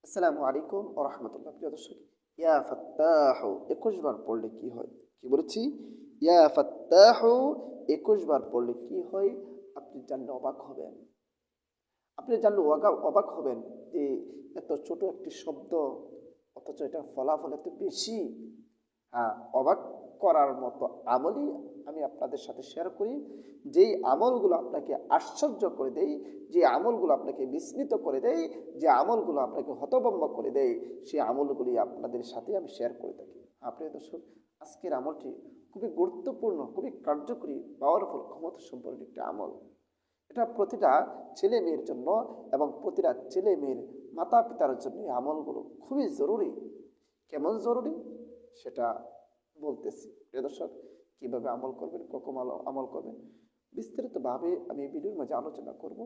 আসসালামু আলাইকুম ওয়া রাহমাতুল্লাহ। প্রিয় দর্শক, ইয়া ফাত্তাহু 21 বার পড়লে কি হয়? কি বলেছি? ইয়া ফাত্তাহু 21 বার পড়লে কি হয়? আপনি জানলে অবাক হবেন। আপনি জানলে অবাক হবেন যে এত ছোট একটি শব্দ, অথচ এটা ফলাফল এত বেশি। হ্যাঁ, অবাক করার মতো আমলই আমি আপনাদের সাথে শেয়ার করি। যেই আমলগুলো আপনাকে আশ্চর্য করে দেয়, যে আমলগুলো আপনাকে বিস্মিত করে দেয়, যে আমলগুলো আপনাকে হতভম্ব করে দেয়, সেই আমলগুলি আপনাদের সাথে আমি শেয়ার করে থাকি। প্রিয় দর্শক, আজকের আমলটি খুবই গুরুত্বপূর্ণ, খুবই কার্যকরী, পাওয়ারফুল, ক্ষমতা সম্পন্ন একটি আমল। এটা প্রতিটা ছেলে মেয়ের জন্য এবং প্রতিটা ছেলে মেয়ের মাতা পিতার জন্য এই আমলগুলো খুবই জরুরি। কেমন জরুরি সেটা বলতেছি। প্রিয় দর্শক, কীভাবে আমল করবেন, কখন আমল করবেন, বিস্তারিতভাবে আমি এই ভিডিওর মাঝে আলোচনা করব।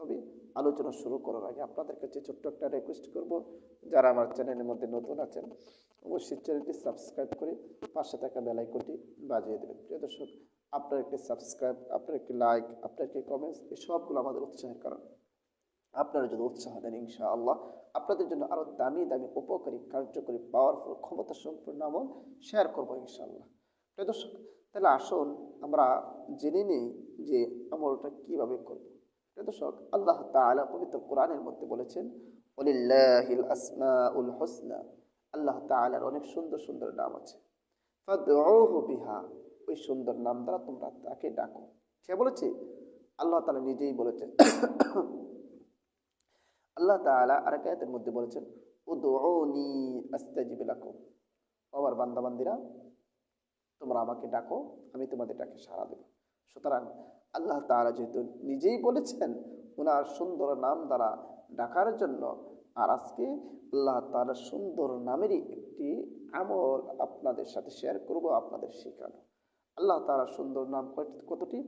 তবে আলোচনা শুরু করার আগে আপনাদের কাছে ছোট্ট একটা রিকোয়েস্ট করব, যারা আমার চ্যানেলের মধ্যে নতুন আছেন অবশ্যই চ্যানেলটি সাবস্ক্রাইব করে পাশে থাকা বেল আইকনটি বাজিয়ে দেবেন। প্রিয় দর্শক, আপনার একটি সাবস্ক্রাইব, আপনার একটি লাইক, আপনার একটি কমেন্টস, এই সবগুলো আমাদের উৎসাহের কারণ। আপনারা যদি উৎসাহ দেন, ইনশাআল্লাহ আপনাদের জন্য আরো দামি দামি, উপকারী, কার্যকরী, পাওয়ারফুল, ক্ষমতা সম্পন্ন আমল শেয়ার করবো ইনশাআল্লাহ। প্রিয় দর্শক, তাহলে আসুন আমরা জেনে নিই যে আমলটা কিভাবে করব। প্রিয় দর্শক, আল্লাহ তাআলা পবিত্র কোরআনের মধ্যে বলেছেন, ওয়ালিল্লাহিল আসমাউল হুসনা। আল্লাহ তাআলার অনেক সুন্দর সুন্দর নাম আছে। ফাদউহু বিহা, ওই সুন্দর নাম দ্বারা তোমরা তাকে ডাকো। সে বলেছে, আল্লাহ তাআলা নিজেই বলেছেন। আল্লাহ তাআলা আরেক আয়াতের মধ্যে বলেছেন, উদউনি আস্তাজিব লাকুম। আমার বান্দাবান্দিরা, তোমরা আমাকে ডাকো, আমি তোমাদের ডাকে সাড়া দেব। সুতরাং আল্লাহ তাআলা যেহেতু নিজেই বলেছেন ওনার সুন্দর নাম দ্বারা ডাকার জন্য, আর আজকে আল্লাহ তাআলার সুন্দর নামেরই একটি আমল আপনাদের সাথে শেয়ার করব, আপনাদের শেখানো। আল্লাহ তাআলার সুন্দর নাম কতটি?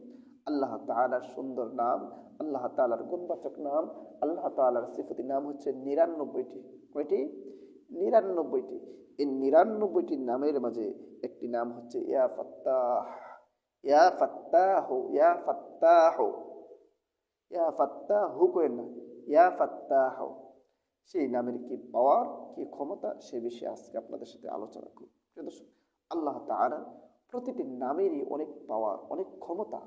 আল্লাহ তাআলার সুন্দর নাম, আল্লাহ তাআলার গুণবাচক নাম, আল্লাহ তাআলার সিফাতি নাম হচ্ছে ৯৯টি। কয়টি? ৯৯টি। এই ৯৯টি নামের মাঝে একটি নাম হচ্ছে ইয়া ফাত্তাহ। ইয়া ফাত্তাহ, ইয়া ফাত্তাহ, ইয়া ফাত্তাহু করেন না, ইয়া ফাত্তাহ। সেই নামের কি পাওয়ার, কি ক্ষমতা, সে বিষয়ে আজকে আপনাদের সাথে আলোচনা করব। প্রিয় দর্শক, আল্লাহ তাআলার প্রতিটি নামেরই অনেক পাওয়ার, অনেক ক্ষমতা।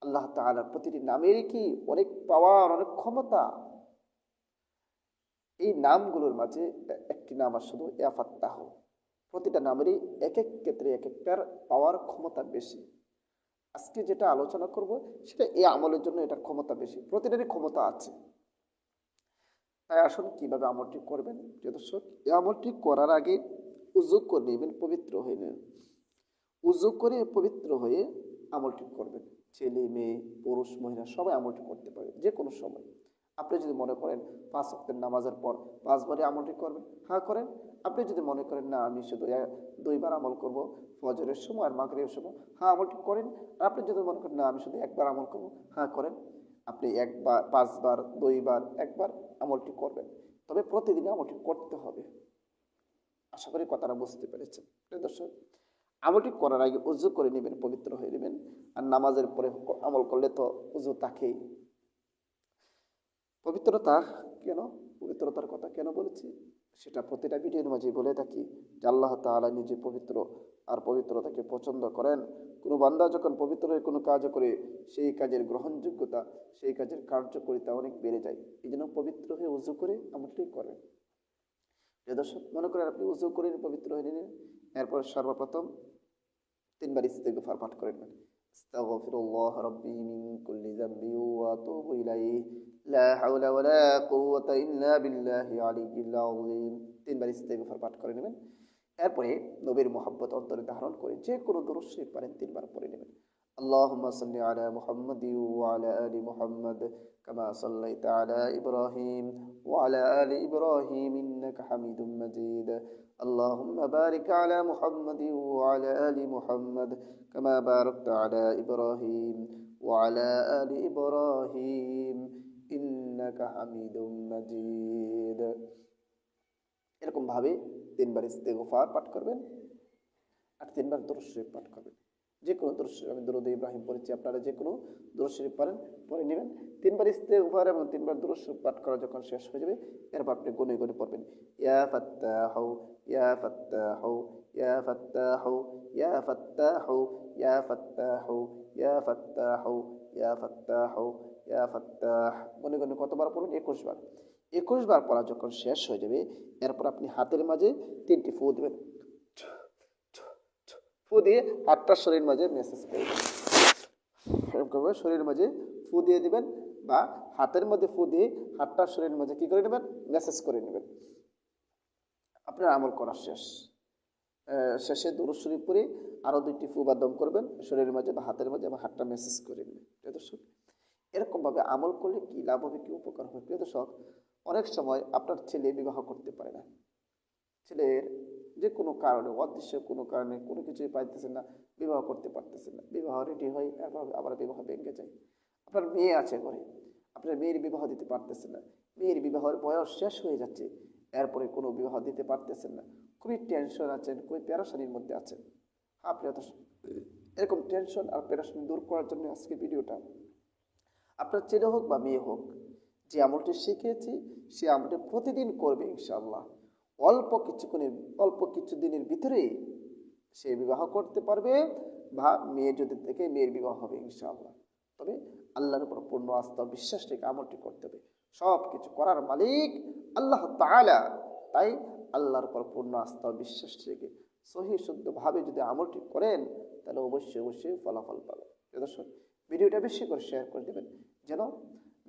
আল্লাহ তাআলার প্রতিটি নামেরই কি অনেক পাওয়ার, অনেক ক্ষমতা। এই নামগুলোর মাঝে একটি নাম আছে শুধু ইয়া ফাত্তাহ। প্রতিটা নামেরই এক এক ক্ষেত্রে এক একটার পাওয়ার, ক্ষমতা বেশি। আজকে যেটা আলোচনা করব সেটা এই আমলের জন্য এটার ক্ষমতা বেশি, প্রতিটারই ক্ষমতা আছে। তাই আসুন কিভাবে আমলটি করবেন। প্রিয় দর্শক, এই আমলটি করার আগে উযু করে নেবেন, পবিত্র হয়ে নেবেন। উযু করে পবিত্র হয়ে আমলটি করবেন। ছেলে মেয়ে, পুরুষ মহিলা সবাই আমলটি করতে পারে যে কোনো সময়। আপনি যদি মনে করেন 5 ওয়াক্তের নামাজের পর 5 বারে আমলটি করবেন, হ্যাঁ করেন। আপনি যদি মনে করেন না আমি শুধু 2বার আমল করব, ফজরের সময় আর মাগরিবের সময়, হ্যাঁ আমলটি করেন। আর আপনি যদি মনে করেন না আমি শুধু একবার আমল করব, হ্যাঁ করেন। আপনি একবার, 5 বার, 2বার, একবার আমলটি করবেন। তবে প্রতিদিন আমলটি করতে হবে। আশা করি কথাটা বুঝতে পেরেছেন। প্রিয় দর্শক, আমলটি করার আগে উযু করে নেবেন, পবিত্র হয়ে নেবেন। আর নামাজের পরে আমল করলে তো উযু থাকেই। পবিত্রতা কেন, পবিত্রতার কথা কেন বলেছি সেটা প্রতিটা ভিডিওর মাঝে বলে থাকি যে আল্লাহ তাআলা নিজে পবিত্র, আর পবিত্রতাকে পছন্দ করেন। কোনো বান্দা যখন পবিত্র হয়ে কোনো কাজ করে, সেই কাজের গ্রহণযোগ্যতা, সেই কাজের কার্যকারিতা অনেক বেড়ে যায়। এই জন্য পবিত্র হয়ে উযু করে আমলটি করেন। প্রিয় দর্শক, মনে করেন আপনি উযু করে পবিত্র হয়ে নিলেন, এরপর সর্বপ্রথম 3বার ইস্তেগফার পাঠ করে নেবেন। আস্তাগফিরুল্লাহ রাব্বি মিন কুল্লি যামবি ওয়া আতুবু ইলাইহি লা হাওলা ওয়ালা কুওয়াতা ইল্লা বিল্লাহি আলিয়্যিল আযীম। 3বার ইস্তেগফার পাঠ করে নেবেন। এরপরে নবীর মহব্বত অন্তরে ধারণ করে যে কোনো দরুদ শরীফ পারেন 3বার পড়ে নেবেন। আল্লাহুম্মা সাল্লি আলা মুহাম্মাদি ওয়া আলা আলি মুহাম্মাদ কামা সাল্লাইতা আলা ইব্রাহিম ওয়া আলা আলি ইব্রাহিম ইন্নাকা হামিদুম মাজিদ। اللهم بارك على محمد وعلى آل محمد كما باركت على إبراهيم وعلى آل إبراهيم إنك حميد مجيد। এরকম ভাবে 3বার ইস্তেগফার পাঠ করবেন আর 3বার দরুদ শরীফ পাঠ করবেন। যে কোনো দরুদ শরীফ, আমি দরুদ ইব্রাহিম পড়েছি, আপনারা যে কোনো দরুদ শরীফ পড়েন, পড়ে নেবেন। 3বার ইস্তেগফার এবং 3বার দরুদ শরীফ পাঠ করা যখন শেষ হয়ে যাবে, এরপর আপনি গুনে গুনে পড়বেন, ইয়া ফাত্তাহু ইয়া ফাত্তাহু ইয়া ফাত্তাহু ইয়া ফাত্তাহু ইয়া ফাত্তাহু ইয়া ফাত্তাহু ইয়া ফাত্তাহু ইয়া ফাত্তাহ। গুনে গুনে কতবার পড়বেন? 21 বার। 21 বার পড়া যখন শেষ হয়ে যাবে, এরপর আপনি হাতের মাঝে 3টি ফু দেবেন। ফু দিয়ে হাতটা শরীরের মাঝে মেসেজ করবেন, এরকমভাবে শরীরের মাঝে ফু দিয়ে দিবেন, বা হাতের মধ্যে ফু দিয়ে হাতটা শরীরের মাঝে কি করে নেবেন? মেসেজ করে নেবেন। আপনার আমল করা শেষ। শেষে দরুদ শরীফ পড়ে আরও 2টি ফু বা দম করবেন শরীরের মাঝে বা হাতের মাঝে, বা হাতটা মেসেজ করে নেবেন। প্রিয় দর্শক, এরকমভাবে আমল করলে কি লাভ হবে, কি উপকার হবে? প্রিয় দর্শক, অনেক সময় আপনার ছেলে বিবাহ করতে পারে না, ছেলের যে কোনো কারণে, অদৃশ্য কোনো কারণে কোনো কিছুই পাইতেছেন না, বিবাহ করতে পারতেছেন না, বিবাহ রেডি হয়, এরপর আবার বিবাহ ভেঙে যায়। আপনার মেয়ে আছে ঘরে, আপনার মেয়ের বিবাহ দিতে পারতেছেন না, মেয়ের বিবাহের বয়স শেষ হয়ে যাচ্ছে, এরপরে কোনো বিবাহ দিতে পারতেছেন না, খুবই টেনশন আছেন, খুবই প্যারাশানির মধ্যে আছেন। আপনি এরকম টেনশন আর প্যারাশানি দূর করার জন্য আজকে ভিডিওটা। আপনার ছেলে হোক বা মেয়ে হোক, যে আমলটি শিখিয়েছি সে আমলটি প্রতিদিন করবে ইনশাআল্লাহ। অল্প কিছু দিনের ভিতরে সে বিবাহ করতে পারবে, বা মেয়ে যদি থেকে মেয়ের বিবাহ হবে ইনশাআল্লাহ। তবে আল্লাহর উপর পূর্ণ আস্থা বিশ্বাস রেখে আমলটি করতে হবে। সব কিছু করার মালিক আল্লাহ তাআলা, তাই আল্লাহর উপর পূর্ণ আস্থা বিশ্বাস রেখে সহি শুদ্ধভাবে যদি আমলটি করেন, তাহলে অবশ্যই অবশ্যই ফলাফল পাবেন। দর্শক, ভিডিওটা বেশি করে শেয়ার করে দেবেন, যেন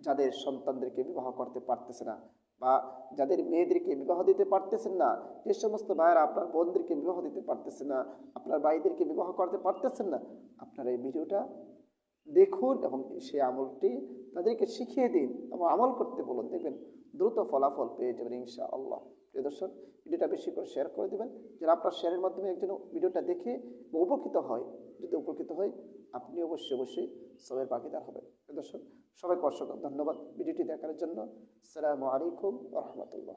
যাদের সন্তানদেরকে বিবাহ করতে পারতেছে না, বা যাদের মেয়েদেরকে বিবাহ দিতে পারতেছেন না, যে সমস্ত ভাইয়েরা আপনার বোনদেরকে বিবাহ দিতে পারতেছেন না, আপনার ভাইদেরকে বিবাহ করতে পারতেছেন না, আপনারা এই ভিডিওটা দেখুন এবং সেই আমলটি তাদেরকে শিখিয়ে দিন এবং আমল করতে বলুন, দেখবেন দ্রুত ফলাফল পেয়ে যাবেন ইনশাআল্লাহ। প্রিয় দর্শক, ভিডিওটা বেশি করে শেয়ার করে দেবেন, যেন আপনার শেয়ারের মাধ্যমে একজন ভিডিওটা দেখে উপকৃত হয়। যদি উপকৃত হয়, আপনি অবশ্যই অবশ্যই সবের ভাগীদার হবেন। প্রিয় দর্শক, সবাইকে অসংখ্য ধন্যবাদ ভিডিওটি দেখার জন্য। আসসালামু আলাইকুম ওয়া রাহমাতুল্লাহ।